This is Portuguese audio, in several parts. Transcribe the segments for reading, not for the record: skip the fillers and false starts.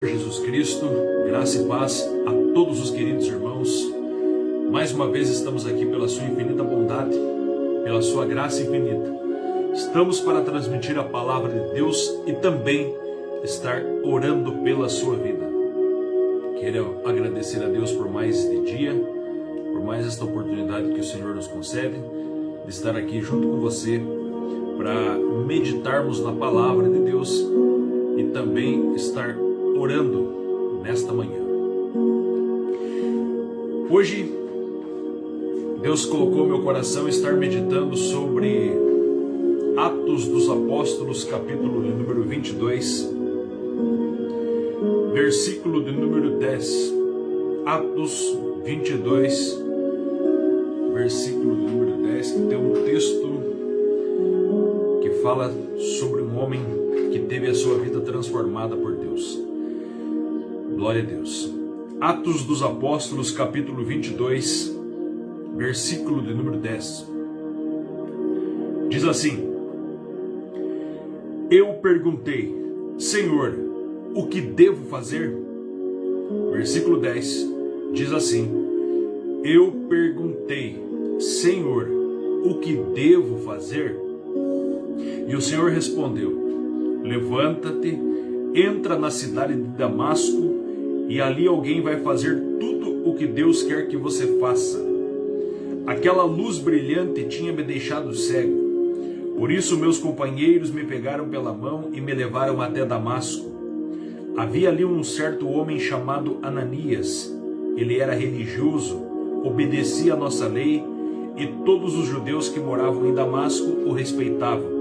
Jesus Cristo, graça e paz a todos os queridos irmãos. Mais uma vez estamos aqui pela sua infinita bondade, pela sua graça infinita. Estamos para transmitir a palavra de Deus e também estar orando pela sua vida. Quero agradecer a Deus por mais este dia, por mais esta oportunidade que o Senhor nos concede de estar aqui junto com você para meditarmos na palavra de Deus e também estar orando nesta manhã. Hoje Deus colocou meu coração a estar meditando sobre Atos dos Apóstolos, capítulo de número 22, versículo de número 10. Atos 22, versículo de número 10, que tem um texto que fala sobre um homem que teve a sua vida transformada por Deus. Glória a Deus. Atos dos Apóstolos, capítulo 22, versículo de número 10. Diz assim: Eu perguntei, Senhor, o que devo fazer? Versículo 10 diz assim: Eu perguntei, Senhor, o que devo fazer? E o Senhor respondeu: Levanta-te, entra na cidade de Damasco, e ali alguém vai fazer tudo o que Deus quer que você faça. Aquela luz brilhante tinha me deixado cego. Por isso meus companheiros me pegaram pela mão e me levaram até Damasco. Havia ali um certo homem chamado Ananias. Ele era religioso, obedecia à nossa lei, e todos os judeus que moravam em Damasco o respeitavam.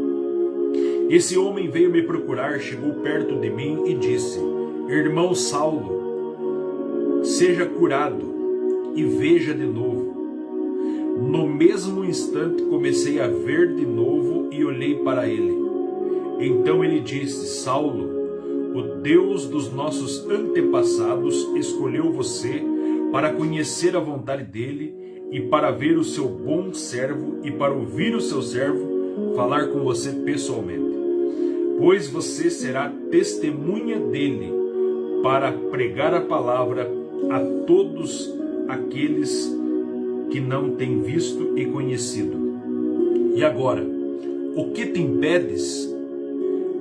Esse homem veio me procurar, chegou perto de mim e disse: Irmão Saulo, seja curado e veja de novo. No mesmo instante comecei a ver de novo e olhei para ele. Então ele disse: Saulo, o Deus dos nossos antepassados escolheu você para conhecer a vontade dele e para ver o seu bom servo e para ouvir o seu servo falar com você pessoalmente. Pois você será testemunha dele para pregar a palavra a todos aqueles que não têm visto e conhecido. E agora, o que te impedes?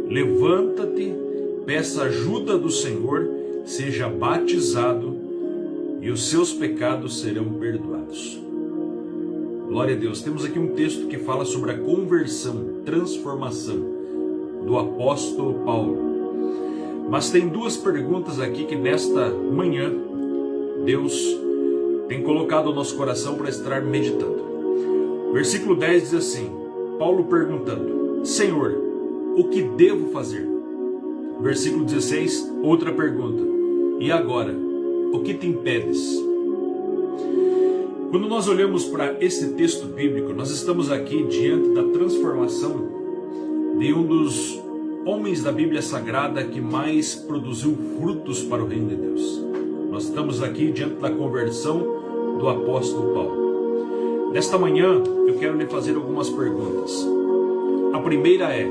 Levanta-te, peça ajuda do Senhor, seja batizado e os seus pecados serão perdoados. Glória a Deus. Temos aqui um texto que fala sobre a conversão, transformação do apóstolo Paulo. Mas tem duas perguntas aqui que nesta manhã Deus tem colocado o nosso coração para estar meditando. Versículo 10 diz assim, Paulo perguntando: Senhor, o que devo fazer? Versículo 16, outra pergunta: e agora, o que te impedes? Quando nós olhamos para esse texto bíblico, nós estamos aqui diante da transformação de um dos homens da Bíblia Sagrada que mais produziu frutos para o reino de Deus. Nós estamos aqui diante da conversão do apóstolo Paulo. Nesta manhã eu quero lhe fazer algumas perguntas. A primeira é: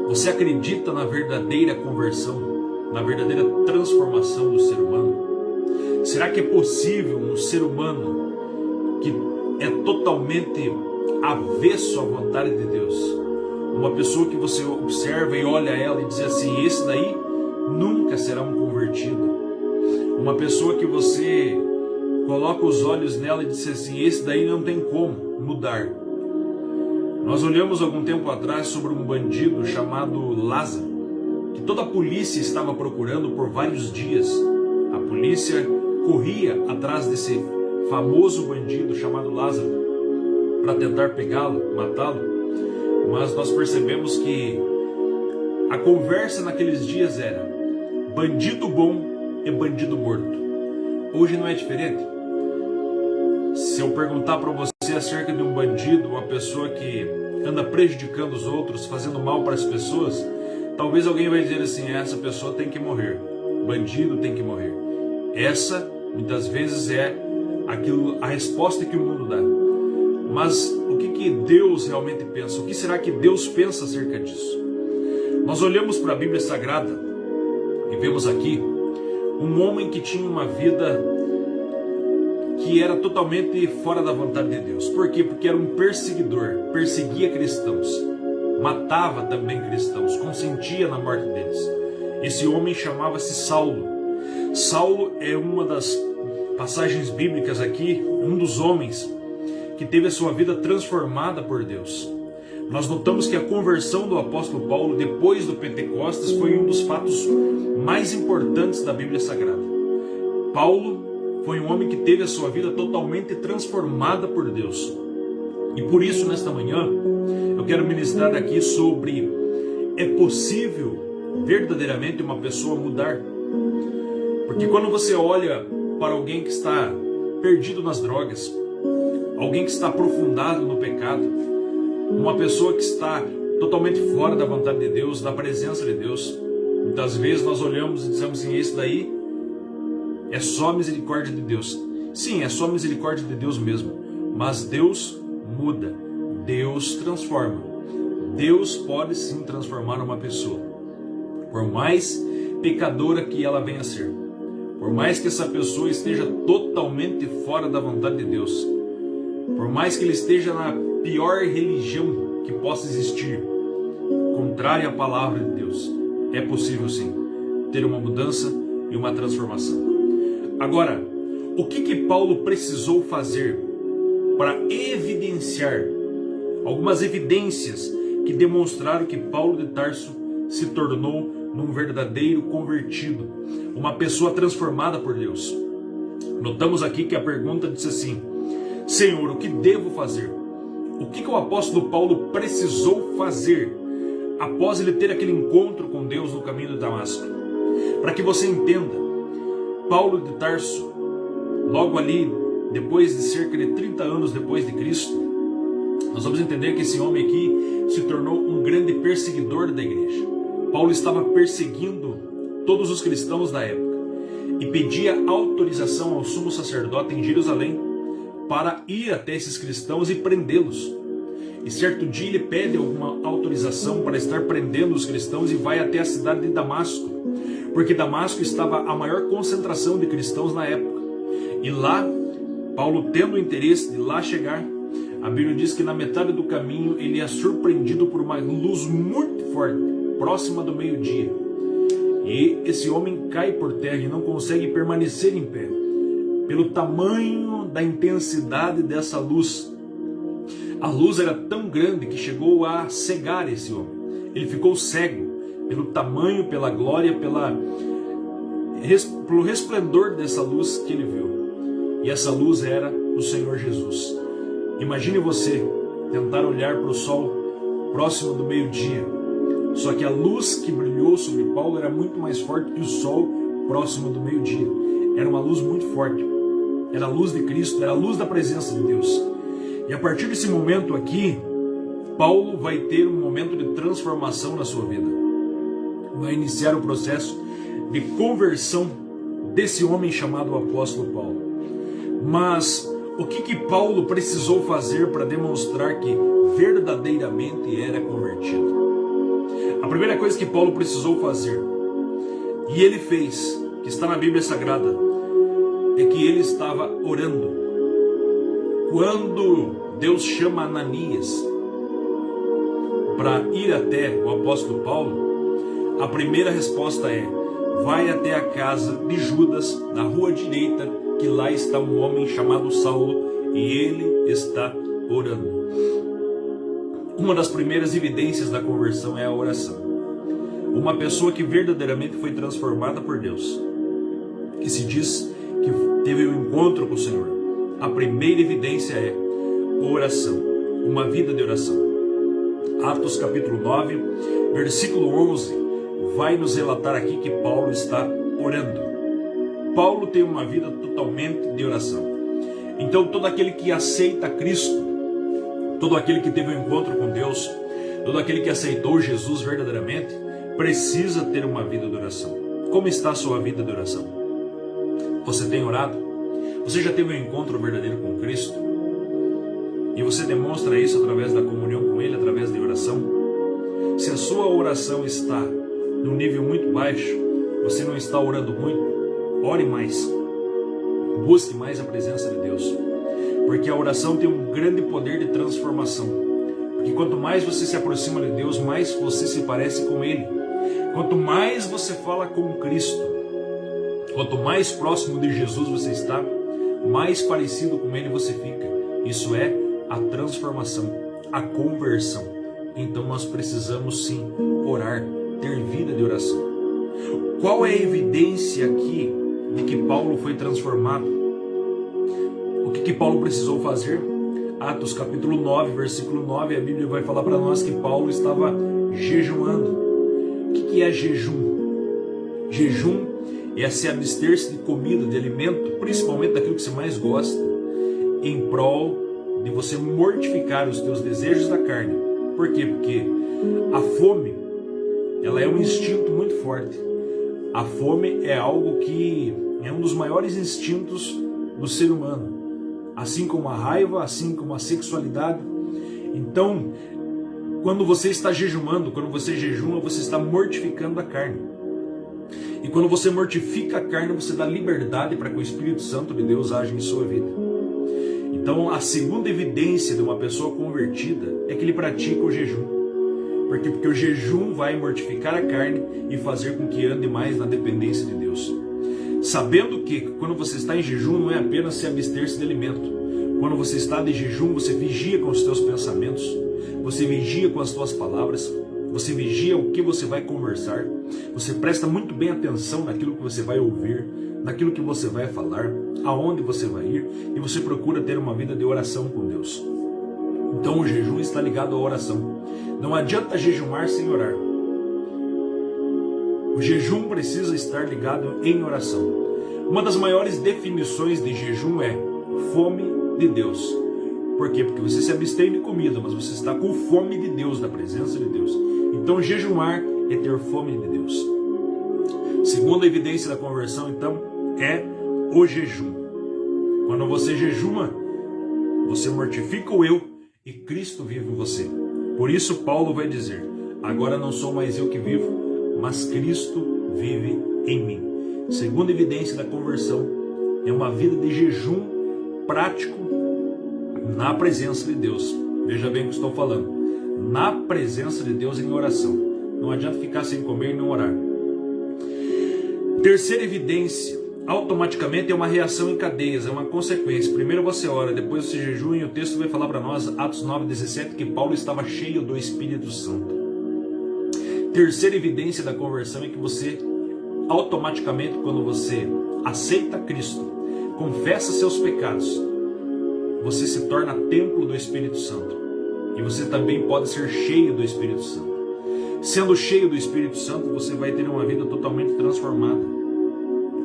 você acredita na verdadeira conversão, na verdadeira transformação do ser humano? Será que é possível um ser humano que é totalmente avesso à vontade de Deus, uma pessoa que você observa e olha ela e diz assim: esse daí nunca será um convertido? Uma pessoa que você coloca os olhos nela e diz assim: esse daí não tem como mudar. Nós olhamos algum tempo atrás sobre um bandido chamado Lázaro, que toda a polícia estava procurando por vários dias. A polícia corria atrás desse famoso bandido chamado Lázaro para tentar pegá-lo, matá-lo. Mas nós percebemos que a conversa naqueles dias era: bandido bom e bandido morto. Hoje não é diferente. Se eu perguntar para você acerca de um bandido, uma pessoa que anda prejudicando os outros, fazendo mal para as pessoas, talvez alguém vai dizer assim: essa pessoa tem que morrer, bandido tem que morrer. Essa, muitas vezes, é a resposta que o mundo dá. Mas o que Deus realmente pensa? O que será que Deus pensa acerca disso? Nós olhamos para a Bíblia Sagrada E vemos aqui um homem que tinha uma vida que era totalmente fora da vontade de Deus. Por quê? Porque era um perseguidor, perseguia cristãos, matava também cristãos, consentia na morte deles. Esse homem chamava-se Saulo. Saulo é uma das passagens bíblicas aqui, um dos homens que teve a sua vida transformada por Deus. Nós notamos que a conversão do apóstolo Paulo depois do Pentecostes foi um dos fatos mais importantes da Bíblia Sagrada. Paulo foi um homem que teve a sua vida totalmente transformada por Deus. E por isso, nesta manhã, eu quero ministrar aqui sobre: é possível verdadeiramente uma pessoa mudar? Porque quando você olha para alguém que está perdido nas drogas, alguém que está aprofundado no pecado, uma pessoa que está totalmente fora da vontade de Deus, da presença de Deus, muitas vezes nós olhamos e dizemos assim: isso daí é só misericórdia de Deus. Sim, é só misericórdia de Deus mesmo. Mas Deus muda, Deus transforma. Deus pode sim transformar uma pessoa, por mais pecadora que ela venha a ser, por mais que essa pessoa esteja totalmente fora da vontade de Deus, por mais que ele esteja na pior religião que possa existir, contrária à palavra de Deus, é possível sim ter uma mudança e uma transformação. Agora, o que Paulo precisou fazer para evidenciar algumas evidências que demonstraram que Paulo de Tarso se tornou num verdadeiro convertido, uma pessoa transformada por Deus? Notamos aqui que a pergunta disse assim: Senhor, o que devo fazer? O que o apóstolo Paulo precisou fazer após ele ter aquele encontro com Deus no caminho de Damasco? Para que você entenda, Paulo de Tarso, logo ali, depois de cerca de 30 anos depois de Cristo, nós vamos entender que esse homem aqui se tornou um grande perseguidor da igreja. Paulo estava perseguindo todos os cristãos da época e pedia autorização ao sumo sacerdote em Jerusalém para ir até esses cristãos e prendê-los. E certo dia ele pede alguma autorização para estar prendendo os cristãos e vai até a cidade de Damasco, porque Damasco estava a maior concentração de cristãos na época. E lá, Paulo, tendo o interesse de lá chegar, a Bíblia diz que na metade do caminho ele é surpreendido por uma luz muito forte, próxima do meio-dia. E esse homem cai por terra e não consegue permanecer em pé, pelo tamanho da intensidade dessa luz. A luz era tão grande que chegou a cegar esse homem. Ele ficou cego pelo tamanho, pela glória, pelo resplendor dessa luz que ele viu. E essa luz era o Senhor Jesus. Imagine você tentar olhar para o sol próximo do meio-dia. Só que a luz que brilhou sobre Paulo era muito mais forte que o sol próximo do meio-dia. Era uma luz muito forte. Era a luz de Cristo, era a luz da presença de Deus. E a partir desse momento aqui, Paulo vai ter um momento de transformação na sua vida. Vai iniciar o processo de conversão desse homem chamado apóstolo Paulo. Mas o que Paulo precisou fazer para demonstrar que verdadeiramente era convertido? A primeira coisa que Paulo precisou fazer, e ele fez, que está na Bíblia Sagrada, é que ele estava orando. Quando Deus chama Ananias para ir até o apóstolo Paulo, a primeira resposta é: vai até a casa de Judas, na rua direita, que lá está um homem chamado Saulo, e ele está orando. Uma das primeiras evidências da conversão é a oração. Uma pessoa que verdadeiramente foi transformada por Deus, que se diz que teve um encontro com o Senhor, a primeira evidência é oração, uma vida de oração. Atos capítulo 9, versículo 11, vai nos relatar aqui que Paulo está orando. Paulo tem uma vida totalmente de oração. Então todo aquele que aceita Cristo, todo aquele que teve um encontro com Deus, todo aquele que aceitou Jesus verdadeiramente, precisa ter uma vida de oração. Como está a sua vida de oração? Você tem orado? Você já teve um encontro verdadeiro com Cristo? E você demonstra isso através da comunhão com Ele, através de oração? Se a sua oração está num nível muito baixo, você não está orando muito, ore mais. Busque mais a presença de Deus. Porque a oração tem um grande poder de transformação. Porque quanto mais você se aproxima de Deus, mais você se parece com Ele. Quanto mais você fala com Cristo, quanto mais próximo de Jesus você está, mais parecido com Ele você fica. Isso é a transformação, a conversão. Então nós precisamos sim orar, ter vida de oração. Qual é a evidência aqui de que Paulo foi transformado? O que Paulo precisou fazer? Atos capítulo 9, versículo 9, a Bíblia vai falar para nós que Paulo estava jejuando. O que é jejum? Jejum é se abster-se de comida, de alimento, principalmente daquilo que você mais gosta, em prol de você mortificar os teus desejos da carne. Por quê? Porque a fome, ela é um instinto muito forte. A fome é algo que é um dos maiores instintos do ser humano. Assim como a raiva, assim como a sexualidade. Então, quando você está jejuando, quando você jejuma, você está mortificando a carne. E quando você mortifica a carne, você dá liberdade para que o Espírito Santo de Deus age em sua vida. Então, a segunda evidência de uma pessoa convertida é que ele pratica o jejum. Porque o jejum vai mortificar a carne e fazer com que ande mais na dependência de Deus. Sabendo que quando você está em jejum não é apenas se abster-se de alimento. Quando você está de jejum, você vigia com os teus pensamentos, você vigia com as tuas palavras, você vigia o que você vai conversar, você presta muito bem atenção naquilo que você vai ouvir, naquilo que você vai falar, aonde você vai ir, e você procura ter uma vida de oração com Deus. Então o jejum está ligado à oração. Não adianta jejumar sem orar. O jejum precisa estar ligado em oração. Uma das maiores definições de jejum é fome de Deus. Por quê? Porque você se abstém de comida, mas você está com fome de Deus, da presença de Deus. Então jejumar é ter fome de Deus. Segunda evidência da conversão, então, é o jejum. Quando você jejuma, você mortifica o eu e Cristo vive em você. Por isso Paulo vai dizer: agora não sou mais eu que vivo, mas Cristo vive em mim. Segunda evidência da conversão é uma vida de jejum prático na presença de Deus. Veja bem o que estou falando. Na presença de Deus em oração. Não adianta ficar sem comer e não orar. Terceira evidência, automaticamente é uma reação em cadeias, é uma consequência. Primeiro você ora, depois você jejua, e o texto vai falar para nós, Atos 9:17, que Paulo estava cheio do Espírito Santo. Terceira evidência da conversão é que você, automaticamente, quando você aceita Cristo, confessa seus pecados, você se torna templo do Espírito Santo. E você também pode ser cheio do Espírito Santo. Sendo cheio do Espírito Santo, você vai ter uma vida totalmente transformada.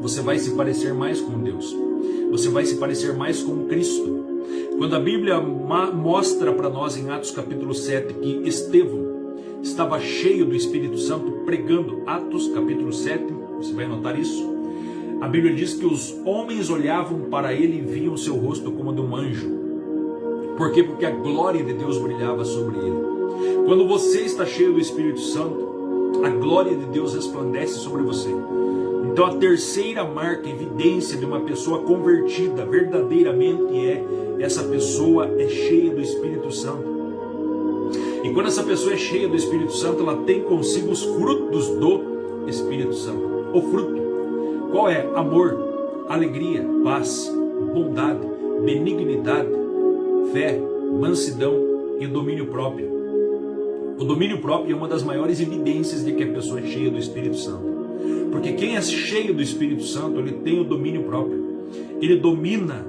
Você vai se parecer mais com Deus. Você vai se parecer mais com Cristo. Quando a Bíblia mostra para nós em Atos capítulo 7 que Estevão estava cheio do Espírito Santo pregando, Atos capítulo 7, você vai notar isso. A Bíblia diz que os homens olhavam para ele e viam o seu rosto como de um anjo. Por quê? Porque a glória de Deus brilhava sobre ele. Quando você está cheio do Espírito Santo, a glória de Deus resplandece sobre você. Então a terceira marca, evidência de uma pessoa convertida verdadeiramente é: essa pessoa é cheia do Espírito Santo. E quando essa pessoa é cheia do Espírito Santo, ela tem consigo os frutos do Espírito Santo. O fruto, qual é? Amor, alegria, paz, bondade, benignidade, fé, mansidão e domínio próprio. O domínio próprio é uma das maiores evidências de que a pessoa é cheia do Espírito Santo. Porque quem é cheio do Espírito Santo, ele tem o domínio próprio. Ele domina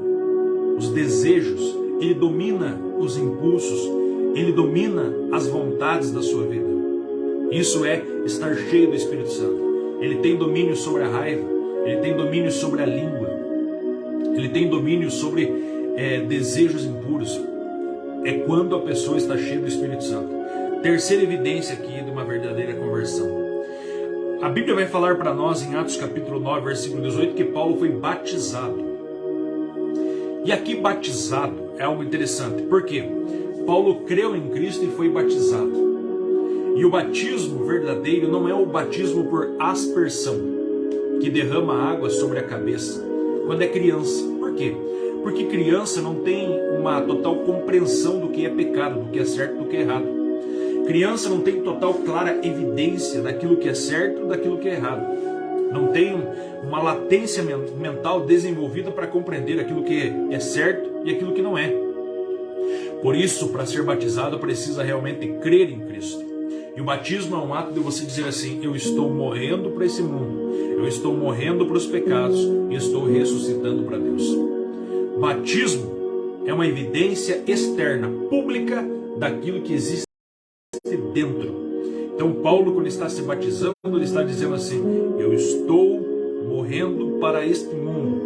os desejos, ele domina os impulsos, ele domina as vontades da sua vida. Isso é estar cheio do Espírito Santo. Ele tem domínio sobre a raiva, ele tem domínio sobre a língua, ele tem domínio sobre desejos impuros. É quando a pessoa está cheia do Espírito Santo. Terceira evidência aqui de uma verdadeira conversão. A Bíblia vai falar para nós em Atos capítulo 9, versículo 18, que Paulo foi batizado. E aqui batizado é algo interessante. Por quê? Paulo creu em Cristo e foi batizado. E o batismo verdadeiro não é o batismo por aspersão. que derrama água sobre a cabeça quando é criança. Por quê? Porque criança não tem uma total compreensão do que é pecado, do que é certo e do que é errado. Criança não tem total clara evidência daquilo que é certo e daquilo que é errado. Não tem uma latência mental desenvolvida para compreender aquilo que é certo e aquilo que não é. Por isso, para ser batizado, precisa realmente crer em Cristo. E o batismo é um ato de você dizer assim: eu estou morrendo para esse mundo, eu estou morrendo para os pecados e estou ressuscitando para Deus. Batismo é uma evidência externa, pública, daquilo que existe dentro. Então Paulo, quando está se batizando, ele está dizendo assim: eu estou morrendo para este mundo,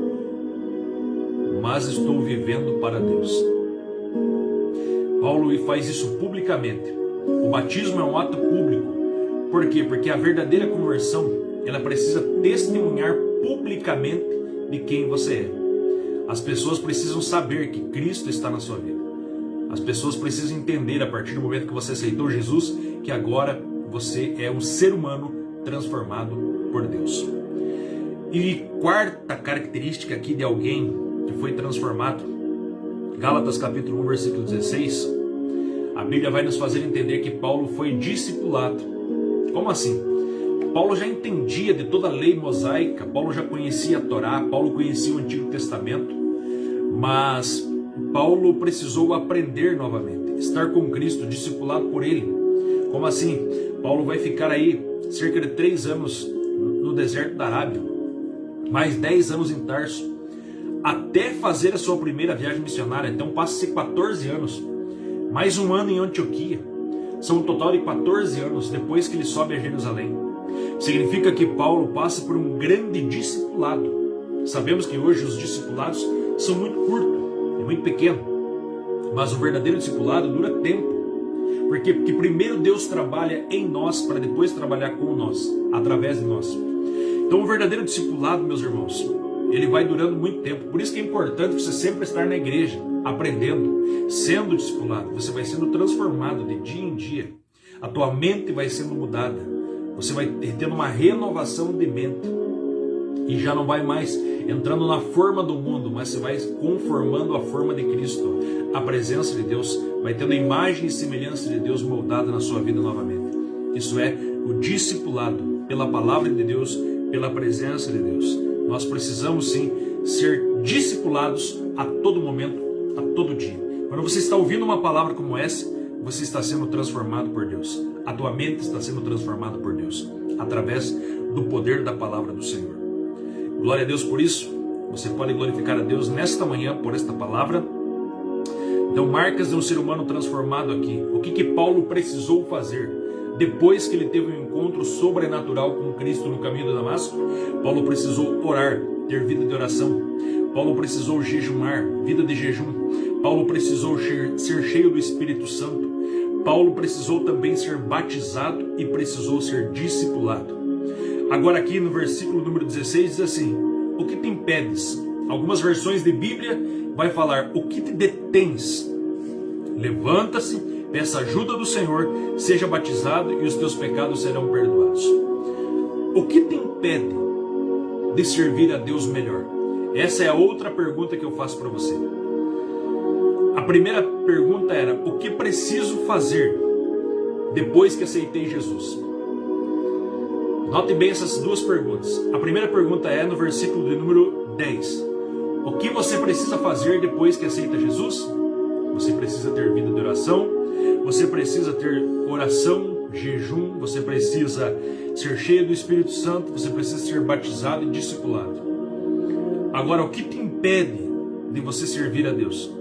mas estou vivendo para Deus. Paulo faz isso publicamente. O batismo é um ato público. Por quê? Porque a verdadeira conversão, ela precisa testemunhar publicamente de quem você é. As pessoas precisam saber que Cristo está na sua vida. As pessoas precisam entender, a partir do momento que você aceitou Jesus, que agora você é um ser humano transformado por Deus. E quarta característica aqui de alguém que foi transformado, Gálatas capítulo 1, versículo 16, a Bíblia vai nos fazer entender que Paulo foi discipulado. Como assim? Paulo já entendia de toda a lei mosaica, Paulo já conhecia a Torá, Paulo conhecia o Antigo Testamento, mas Paulo precisou aprender novamente, estar com Cristo, discipulado por Ele. Como assim? Paulo vai ficar aí cerca de 3 anos no deserto da Arábia, mais 10 anos em Tarso, até fazer a sua primeira viagem missionária. Então passa-se 14 anos, mais 1 ano em Antioquia. São um total de 14 anos depois que ele sobe a Jerusalém. Significa que Paulo passa por um grande discipulado. Sabemos que hoje os discipulados são muito curtos, é muito pequeno, mas o verdadeiro discipulado dura tempo. Por quê? Porque primeiro Deus trabalha em nós para depois trabalhar com nós, através de nós. Então o verdadeiro discipulado, meus irmãos, ele vai durando muito tempo. Por isso que é importante você sempre estar na igreja, aprendendo, sendo discipulado. Você vai sendo transformado de dia em dia. A tua mente vai sendo mudada. Você vai tendo uma renovação de mente. E já não vai mais entrando na forma do mundo, mas você vai conformando a forma de Cristo. A presença de Deus vai tendo a imagem e semelhança de Deus moldada na sua vida novamente. Isso é o discipulado pela palavra de Deus, pela presença de Deus. Nós precisamos sim ser discipulados a todo momento, a todo dia. Quando você está ouvindo uma palavra como essa, você está sendo transformado por Deus. A tua mente está sendo transformada por Deus, através do poder da palavra do Senhor. Glória a Deus por isso. Você pode glorificar a Deus nesta manhã por esta palavra. Então, marcas de um ser humano transformado aqui. O que Paulo precisou fazer depois que ele teve um encontro sobrenatural com Cristo no caminho de Damasco? Paulo precisou orar, ter vida de oração. Paulo precisou jejumar, vida de jejum. Paulo precisou ser cheio do Espírito Santo. Paulo precisou também ser batizado e precisou ser discipulado. Agora aqui no versículo número 16 diz assim: o que te impedes? Algumas versões de Bíblia vai falar: o que te detens? Levanta-se, peça ajuda do Senhor, seja batizado e os teus pecados serão perdoados. O que te impede de servir a Deus melhor? Essa é a outra pergunta que eu faço para você. A primeira pergunta era: o que preciso fazer depois que aceitei Jesus? Note bem essas duas perguntas. A primeira pergunta é no versículo de número 10. O que você precisa fazer depois que aceita Jesus? Você precisa ter vida de oração, você precisa ter oração, jejum, você precisa ser cheio do Espírito Santo, você precisa ser batizado e discipulado. Agora, o que te impede de você servir a Deus?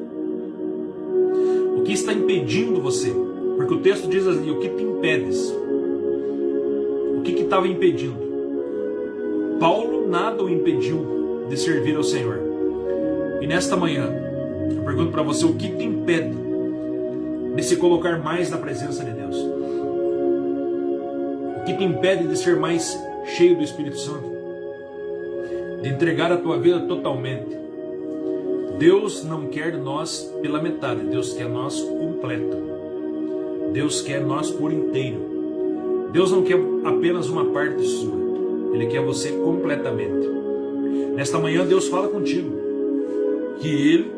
O que está impedindo você? Porque o texto diz assim: o que te impedes? O que estava impedindo? Paulo nada o impediu de servir ao Senhor. E nesta manhã, eu pergunto para você: o que te impede de se colocar mais na presença de Deus? O que te impede de ser mais cheio do Espírito Santo? De entregar a tua vida totalmente? Deus não quer nós pela metade, Deus quer nós completo. Deus quer nós por inteiro. Deus não quer apenas uma parte sua. Ele quer você completamente. Nesta manhã Deus fala contigo que Ele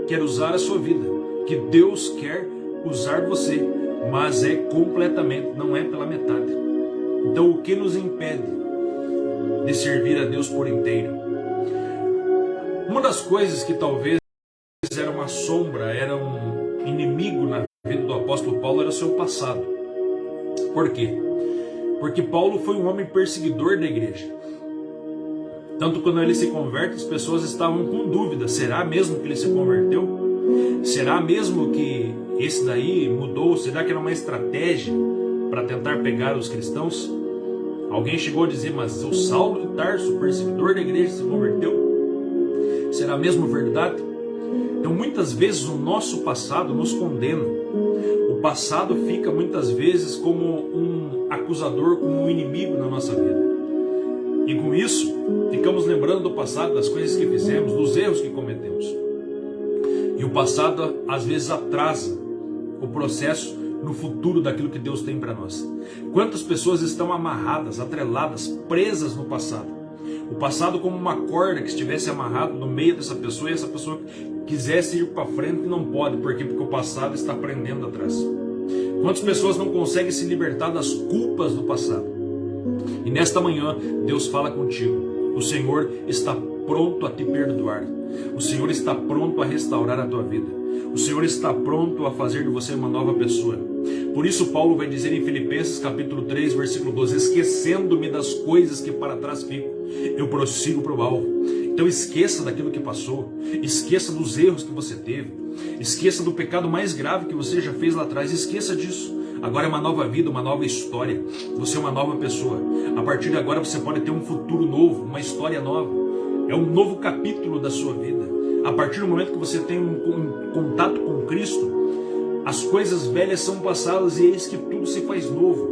quer usar a sua vida, que Deus quer usar você, mas é completamente, não é pela metade. Então o que nos impede de servir a Deus por inteiro? Uma das coisas que talvez era uma sombra, era um inimigo na vida do apóstolo Paulo, era o seu passado. Por quê? Porque Paulo foi um homem perseguidor da igreja. Tanto quando ele se converte, as pessoas estavam com dúvida: será mesmo que ele se converteu? Será mesmo que esse daí mudou? Será que era uma estratégia para tentar pegar os cristãos? Alguém chegou a dizer: mas o Saulo de Tarso, perseguidor da igreja, se converteu? Será mesmo verdade? Então muitas vezes o nosso passado nos condena. O passado fica muitas vezes como um acusador, como um inimigo na nossa vida. E com isso, ficamos lembrando do passado, das coisas que fizemos, dos erros que cometemos. E o passado às vezes atrasa o processo no futuro daquilo que Deus tem para nós. Quantas pessoas estão amarradas, atreladas, presas no passado? O passado como uma corda que estivesse amarrado no meio dessa pessoa, e essa pessoa quisesse ir para frente e não pode. Por quê? Porque o passado está prendendo atrás. Quantas pessoas não conseguem se libertar das culpas do passado? E nesta manhã, Deus fala contigo. O Senhor está pronto a te perdoar. O Senhor está pronto a restaurar a tua vida. O Senhor está pronto a fazer de você uma nova pessoa. Por isso Paulo vai dizer em Filipenses capítulo 3, versículo 12: esquecendo-me das coisas que para trás fico, eu prossigo para o alvo. Então esqueça daquilo que passou, esqueça dos erros que você teve, esqueça do pecado mais grave que você já fez lá atrás, esqueça disso. Agora é uma nova vida, uma nova história. Você é uma nova pessoa. A partir de agora você pode ter um futuro novo, uma história nova. É um novo capítulo da sua vida. A partir do momento que você tem um contato com Cristo, as coisas velhas são passadas e eis que tudo se faz novo.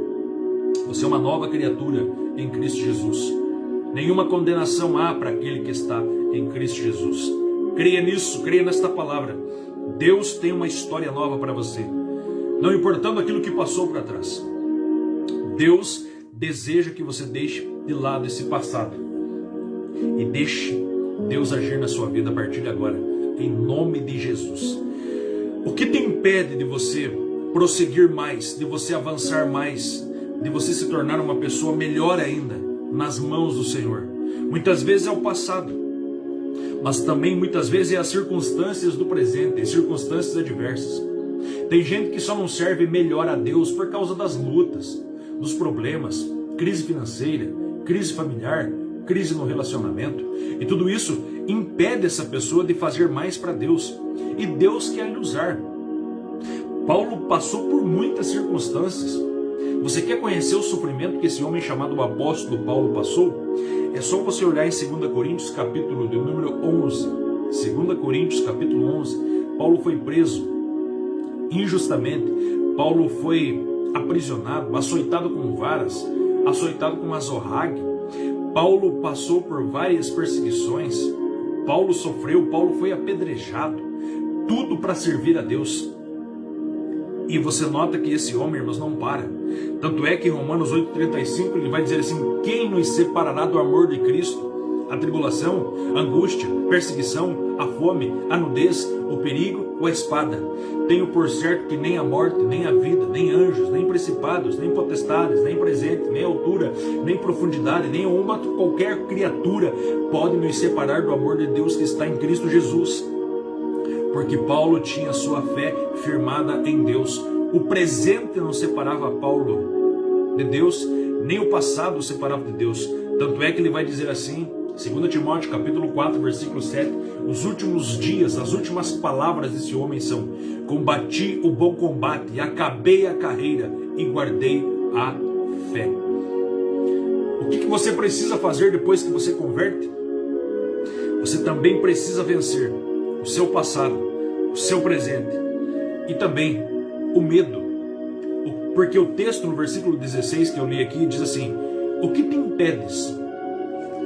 Você é uma nova criatura em Cristo Jesus. Nenhuma condenação há para aquele que está em Cristo Jesus. Creia nisso, creia nesta palavra. Deus tem uma história nova para você. Não importando aquilo que passou para trás. Deus deseja que você deixe de lado esse passado e deixe Deus agir na sua vida a partir de agora, em nome de Jesus. O que te impede de você prosseguir mais, de você avançar mais, de você se tornar uma pessoa melhor ainda nas mãos do Senhor? Muitas vezes é o passado, mas também muitas vezes é as circunstâncias do presente, as circunstâncias adversas. Tem gente que só não serve melhor a Deus por causa das lutas, dos problemas, crise financeira, crise familiar, crise no relacionamento. E tudo isso impede essa pessoa de fazer mais para Deus. E Deus quer lhe usar. Paulo passou por muitas circunstâncias. Você quer conhecer o sofrimento que esse homem chamado apóstolo Paulo passou? É só você olhar em 2 Coríntios capítulo de número 11. 2 Coríntios capítulo 11. Paulo foi preso injustamente. Paulo foi aprisionado, açoitado com varas, açoitado com azorrague. Paulo passou por várias perseguições. Paulo sofreu, Paulo foi apedrejado. Tudo para servir a Deus. E você nota que esse homem, irmãos, não para. Tanto é que em Romanos 8,35 ele vai dizer assim: quem nos separará do amor de Cristo? A tribulação, a angústia, perseguição, a fome, a nudez, o perigo ou a espada. Tenho por certo que nem a morte, nem a vida, nem anjos, nem principados, nem potestades, nem presente, nem altura, nem profundidade, nem uma qualquer criatura pode nos separar do amor de Deus que está em Cristo Jesus. Porque Paulo tinha sua fé firmada em Deus. O presente não separava Paulo de Deus, nem o passado o separava de Deus. Tanto é que ele vai dizer assim, 2 Timóteo capítulo 4, versículo 7, os últimos dias, as últimas palavras desse homem são: combati o bom combate, acabei a carreira e guardei a fé. O que você precisa fazer depois que você converte? Você também precisa vencer o seu passado, o seu presente e também o medo. Porque o texto no versículo 16 que eu li aqui diz assim: o que te impedes?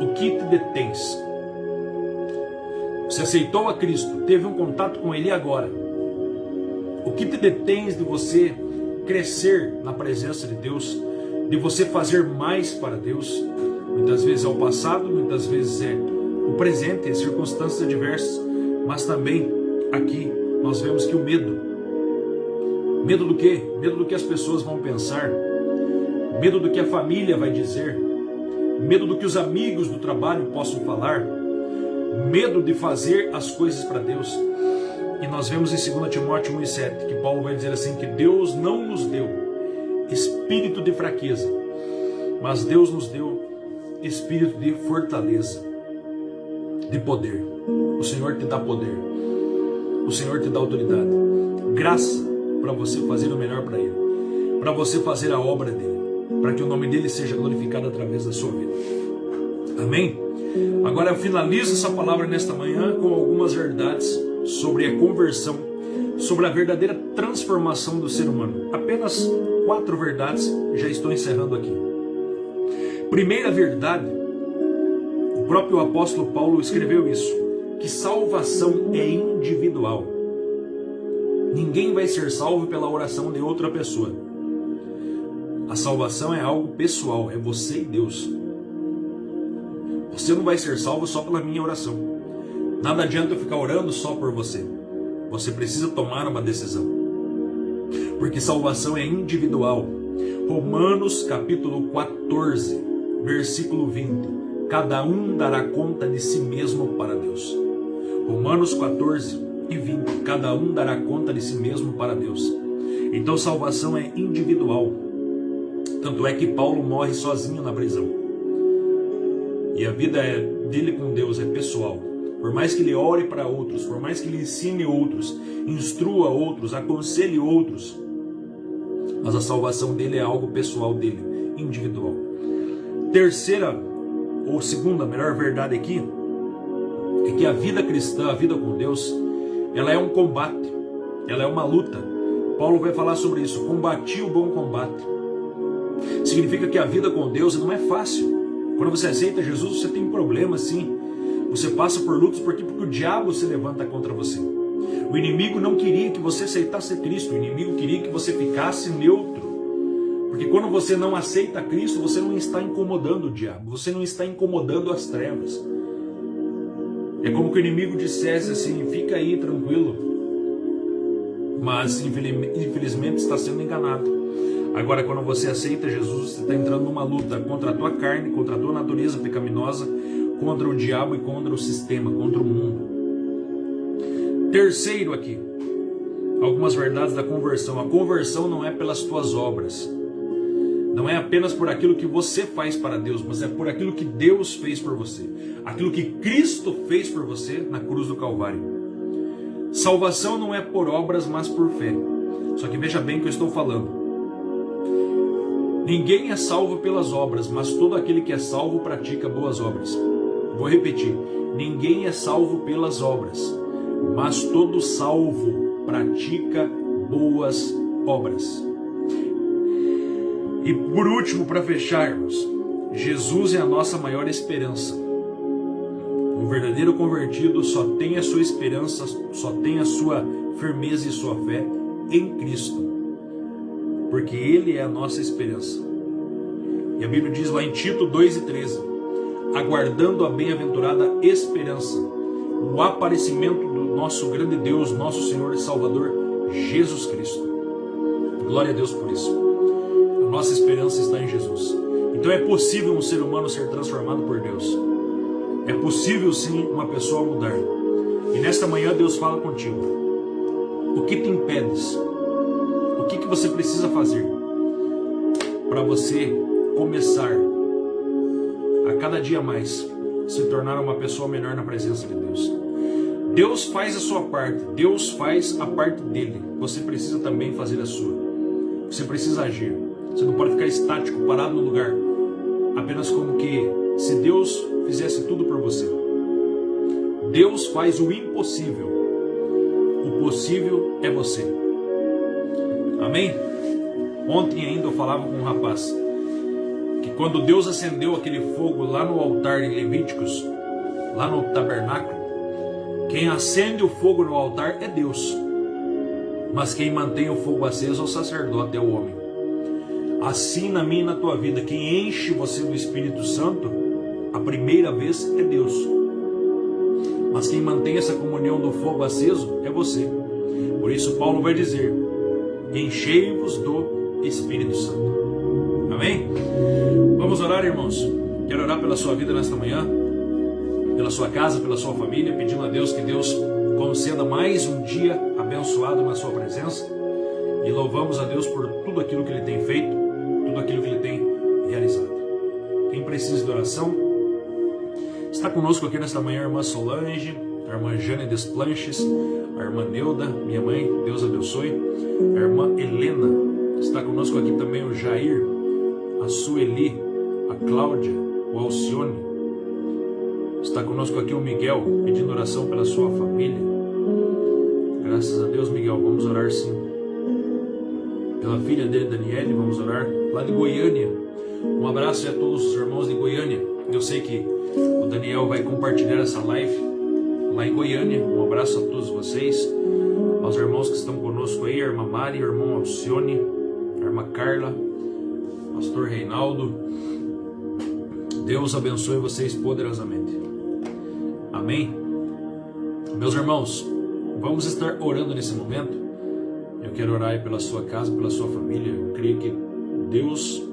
O que te detens? Você aceitou a Cristo, teve um contato com Ele agora. O que te detens de você crescer na presença de Deus, de você fazer mais para Deus? Muitas vezes é o passado, muitas vezes é o presente, é circunstâncias adversas, mas também aqui nós vemos que o medo. Medo do quê? Medo do que as pessoas vão pensar, medo do que a família vai dizer, medo do que os amigos do trabalho possam falar, medo de fazer as coisas para Deus. E nós vemos em 2 Timóteo 1,7 que Paulo vai dizer assim, que Deus não nos deu espírito de fraqueza, mas Deus nos deu espírito de fortaleza, de poder. O Senhor te dá poder, o Senhor te dá autoridade, graça para você fazer o melhor para Ele, para você fazer a obra dEle, para que o nome dEle seja glorificado através da sua vida. Amém? Agora eu finalizo essa palavra nesta manhã com algumas verdades sobre a conversão, sobre a verdadeira transformação do ser humano. Apenas 4 verdades, já estou encerrando aqui. Primeira verdade, o próprio apóstolo Paulo escreveu isso, que salvação é individual. Ninguém vai ser salvo pela oração de outra pessoa. A salvação é algo pessoal, é você e Deus. Você não vai ser salvo só pela minha oração. Nada adianta eu ficar orando só por você. Você precisa tomar uma decisão, porque salvação é individual. Romanos capítulo 14, versículo 20. Cada um dará conta de si mesmo para Deus. Romanos 14 e 20. Cada um dará conta de si mesmo para Deus. Então salvação é individual. Tanto é que Paulo morre sozinho na prisão. E a vida dele com Deus é pessoal. Por mais que ele ore para outros, por mais que ele ensine outros, instrua outros, aconselhe outros, mas a salvação dele é algo pessoal dele, individual. Terceira ou segunda, melhor verdade aqui, é que a vida cristã, a vida com Deus, ela é um combate, ela é uma luta. Paulo vai falar sobre isso, combati o bom combate. Significa que a vida com Deus não é fácil. Quando você aceita Jesus, você tem problemas, sim. Você passa por lutas porque o diabo se levanta contra você. O inimigo não queria que você aceitasse Cristo. O inimigo queria que você ficasse neutro. Porque quando você não aceita Cristo, você não está incomodando o diabo. Você não está incomodando as trevas. É como que o inimigo dissesse assim, fica aí tranquilo. Mas infelizmente está sendo enganado. Agora, quando você aceita Jesus, você está entrando numa luta contra a tua carne, contra a tua natureza pecaminosa, contra o diabo e contra o sistema, contra o mundo. Terceiro aqui, algumas verdades da conversão. A conversão não é pelas tuas obras. Não é apenas por aquilo que você faz para Deus, mas é por aquilo que Deus fez por você. Aquilo que Cristo fez por você na cruz do Calvário. Salvação não é por obras, mas por fé. Só que veja bem o que eu estou falando. Ninguém é salvo pelas obras, mas todo aquele que é salvo pratica boas obras. Vou repetir. Ninguém é salvo pelas obras, mas todo salvo pratica boas obras. E por último, para fecharmos, Jesus é a nossa maior esperança. O verdadeiro convertido só tem a sua esperança, só tem a sua firmeza e sua fé em Cristo. Porque Ele é a nossa esperança. E a Bíblia diz lá em Tito 2:13, aguardando a bem-aventurada esperança, o aparecimento do nosso grande Deus, nosso Senhor e Salvador, Jesus Cristo. Glória a Deus por isso. A nossa esperança está em Jesus. Então é possível um ser humano ser transformado por Deus. É possível sim uma pessoa mudar. E nesta manhã Deus fala contigo. O que te impedes? O que você precisa fazer para você começar a cada dia mais se tornar uma pessoa melhor na presença de Deus? Deus faz a sua parte, Deus faz a parte dele. Você precisa também fazer a sua. Você precisa agir. Você não pode ficar estático, parado no lugar, apenas como que se Deus fizesse tudo por você. Deus faz o impossível. O possível é você. Amém? Ontem ainda eu falava com um rapaz que quando Deus acendeu aquele fogo lá no altar em Levíticos, lá no tabernáculo, quem acende o fogo no altar é Deus, mas quem mantém o fogo aceso é o sacerdote, é o homem. Assim na minha e na tua vida, quem enche você do Espírito Santo A primeira vez é Deus. Mas quem mantém essa comunhão do fogo aceso é você. Por isso Paulo vai dizer: enchei-vos do Espírito Santo. Amém? Vamos orar, irmãos. Quero orar pela sua vida nesta manhã, pela sua casa, pela sua família, pedindo a Deus que Deus conceda mais um dia abençoado na sua presença. E louvamos a Deus por tudo aquilo que Ele tem feito, tudo aquilo que Ele tem realizado. Quem precisa de oração, está conosco aqui nesta manhã a irmã Solange, a irmã Jane Desplanches, a irmã Neuda, minha mãe, Deus abençoe. A irmã Helena, está conosco aqui também o Jair, a Sueli, a Cláudia, o Alcione. Está conosco aqui o Miguel, pedindo oração pela sua família. Graças a Deus, Miguel, vamos orar sim. Pela filha dele, Daniele, vamos orar. Lá de Goiânia, um abraço a todos os irmãos de Goiânia. Eu sei que o Daniel vai compartilhar essa live lá em Goiânia. Um abraço a todos vocês, aos irmãos que estão conosco aí, a irmã Mari, o irmão Alcione, a irmã Carla, pastor Reinaldo. Deus abençoe vocês poderosamente. Amém? Meus irmãos, vamos estar orando nesse momento. Eu quero orar aí pela sua casa, pela sua família. Eu creio que Deus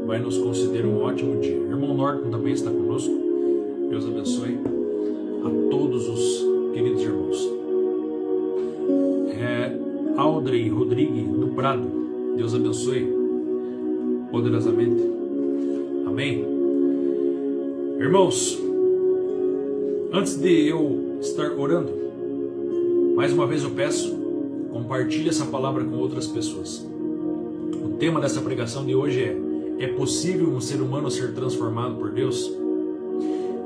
vai nos conceder um ótimo dia. O irmão Norton também está conosco. Deus abençoe a todos os queridos irmãos. Audrey Rodrigues do Prado, Deus abençoe poderosamente. Amém? Irmãos, antes de eu estar orando, mais uma vez eu peço, compartilhe essa palavra com outras pessoas. O tema dessa pregação de hoje é possível um ser humano ser transformado por Deus?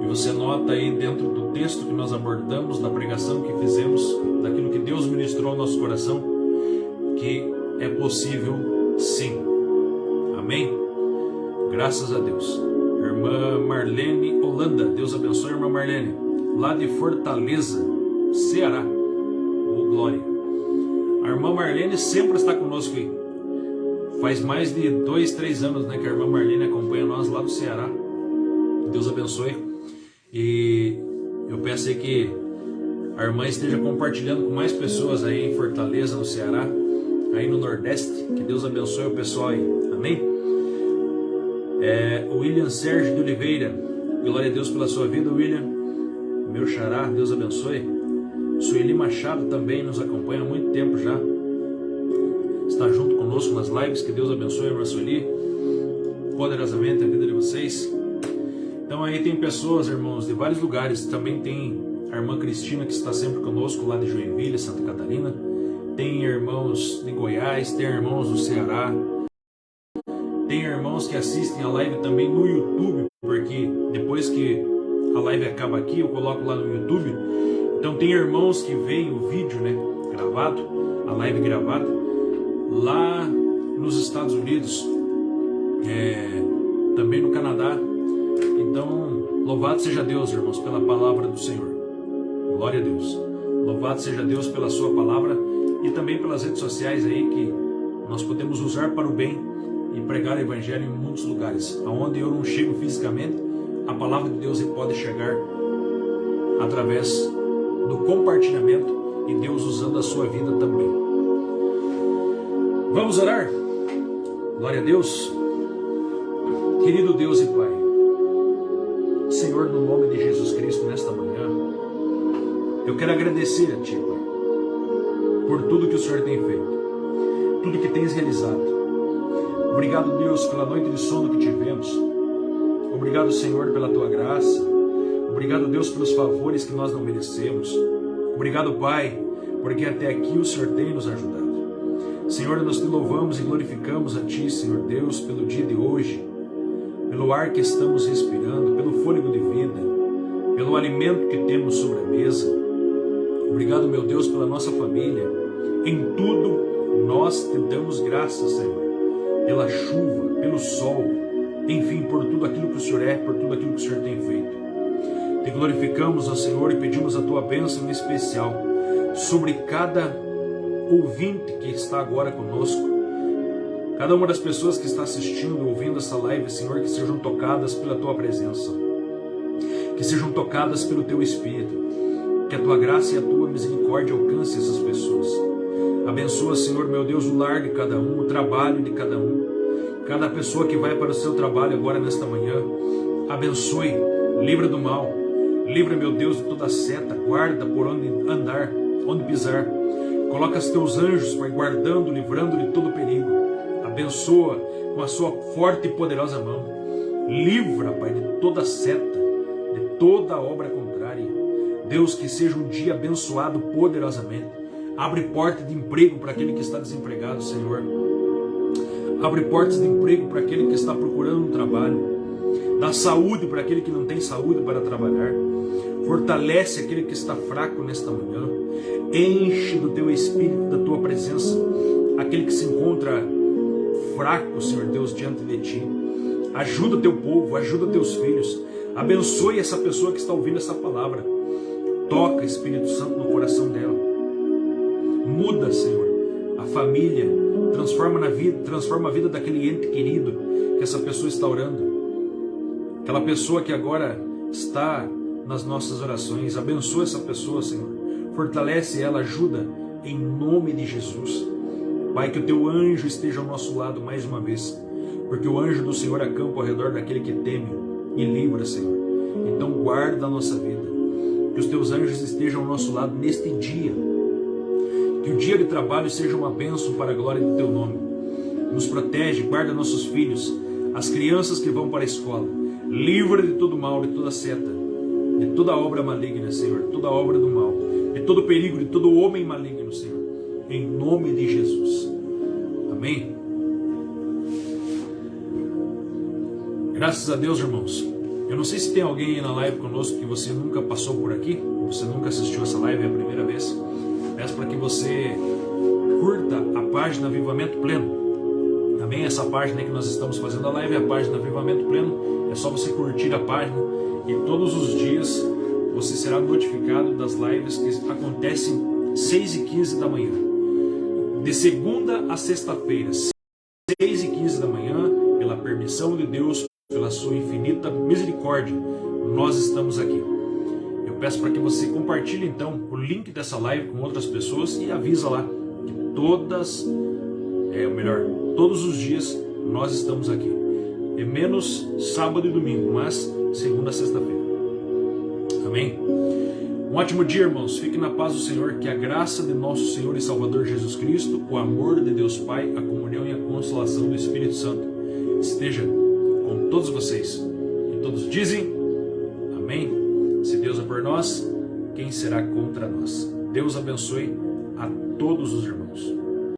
E você nota aí dentro do texto que nós abordamos, da pregação que fizemos, daquilo que Deus ministrou ao nosso coração, que é possível sim. Amém? Graças a Deus. Irmã Marlene Holanda, Deus abençoe, irmã Marlene, lá de Fortaleza, Ceará. Oh, glória. A irmã Marlene sempre está conosco aí. Faz mais de 2, 3 anos, né, que a irmã Marlene acompanha nós lá do Ceará. Deus abençoe. E eu peço aí que a irmã esteja compartilhando com mais pessoas aí em Fortaleza, no Ceará, aí no Nordeste. Que Deus abençoe o pessoal aí. Amém? William Sérgio de Oliveira, glória a Deus pela sua vida, William. Meu xará, Deus abençoe. Sueli Machado também nos acompanha há muito tempo já. Está junto conosco nas lives. Que Deus abençoe a irmã Sueli poderosamente a vida de vocês. Então aí tem pessoas, irmãos, de vários lugares. Também tem a irmã Cristina, que está sempre conosco lá de Joinville, Santa Catarina. Tem irmãos de Goiás, tem irmãos do Ceará. Tem irmãos que assistem a live também no YouTube, porque depois que a live acaba aqui, eu coloco lá no YouTube. Então tem irmãos que veem o vídeo, né, gravado, a live gravada, lá nos Estados Unidos, também no Canadá. Então, louvado seja Deus, irmãos, pela palavra do Senhor. Glória a Deus. Louvado seja Deus pela sua palavra e também pelas redes sociais aí que nós podemos usar para o bem e pregar o evangelho em muitos lugares. Aonde eu não chego fisicamente, a palavra de Deus pode chegar através do compartilhamento e Deus usando a sua vida também. Vamos orar? Glória a Deus. Querido Deus e Pai, Senhor, no nome de Jesus Cristo, nesta manhã, eu quero agradecer a Ti, Pai, por tudo que o Senhor tem feito, tudo que tens realizado. Obrigado, Deus, pela noite de sono que tivemos. Obrigado, Senhor, pela Tua graça. Obrigado, Deus, pelos favores que nós não merecemos. Obrigado, Pai, porque até aqui o Senhor tem nos ajudado. Senhor, nós Te louvamos e glorificamos a Ti, Senhor Deus, pelo dia de hoje, pelo ar que estamos respirando, pelo fôlego de vida, pelo alimento que temos sobre a mesa. Obrigado, meu Deus, pela nossa família. Em tudo nós Te damos graças, Senhor, pela chuva, pelo sol, enfim, por tudo aquilo que o Senhor é, por tudo aquilo que o Senhor tem feito. Te glorificamos, ó Senhor, e pedimos a Tua bênção em especial sobre cada ouvinte que está agora conosco, cada uma das pessoas que está assistindo, ouvindo essa live, Senhor, que sejam tocadas pela Tua presença. que sejam tocadas pelo Teu Espírito, que a Tua graça e a Tua misericórdia alcance essas pessoas. Abençoa, Senhor, meu Deus, o lar de cada um, o trabalho de cada um, cada pessoa que vai para o seu trabalho agora nesta manhã. Abençoe, livra do mal, livra, meu Deus, de toda seta, guarda por onde andar, onde pisar. Coloca os Teus anjos, Pai, guardando, livrando de todo perigo. Abençoa com a sua forte e poderosa mão. Livra, Pai, de toda seta, de toda obra contrária. Deus, que seja um dia abençoado poderosamente. Abre porta de emprego para aquele que está desempregado, Senhor. Abre portas de emprego para aquele que está procurando um trabalho. Dá saúde para aquele que não tem saúde para trabalhar. Fortalece aquele que está fraco nesta manhã. Enche do Teu Espírito, da Tua presença, aquele que se encontra fraco, Senhor Deus, diante de Ti. Ajuda o Teu povo, ajuda os Teus filhos. Abençoe essa pessoa que está ouvindo essa palavra. Toca, Espírito Santo, no coração dela. Muda, Senhor, a família. Transforma a vida daquele ente querido que essa pessoa está orando. Aquela pessoa que agora está nas nossas orações. Abençoa essa pessoa, Senhor. Fortalece ela, ajuda, em nome de Jesus. Pai, que o Teu anjo esteja ao nosso lado mais uma vez, porque o anjo do Senhor acampa ao redor daquele que teme e livra, Senhor. Então guarda a nossa vida, que os Teus anjos estejam ao nosso lado neste dia, que o dia de trabalho seja uma bênção para a glória do Teu nome. Nos protege, guarda nossos filhos, as crianças que vão para a escola, livra de todo mal, de toda seta, de toda obra maligna, Senhor, toda obra do mal, de todo perigo, de todo homem maligno, Senhor, em nome de Jesus. Amém? Graças a Deus, irmãos. Eu não sei se tem alguém aí na live conosco que você nunca passou por aqui, você nunca assistiu essa live, é a primeira vez. Peço para que você curta a página Avivamento Pleno. Também essa página que nós estamos fazendo a live é a página Avivamento Pleno. É só você curtir a página e todos os dias você será notificado das lives que acontecem 6h15 da manhã. De segunda a sexta-feira, 6h15 da manhã, pela permissão de Deus, pela sua infinita misericórdia, nós estamos aqui. Eu peço para que você compartilhe então o link dessa live com outras pessoas e avisa lá que todos os dias nós estamos aqui. É menos sábado e domingo, mas segunda a sexta-feira. Amém? Um ótimo dia, irmãos. Fique na paz do Senhor, que a graça de nosso Senhor e Salvador Jesus Cristo, o amor de Deus Pai, a comunhão e a consolação do Espírito Santo esteja com todos vocês. E todos dizem amém. Se Deus é por nós, quem será contra nós? Deus abençoe a todos os irmãos.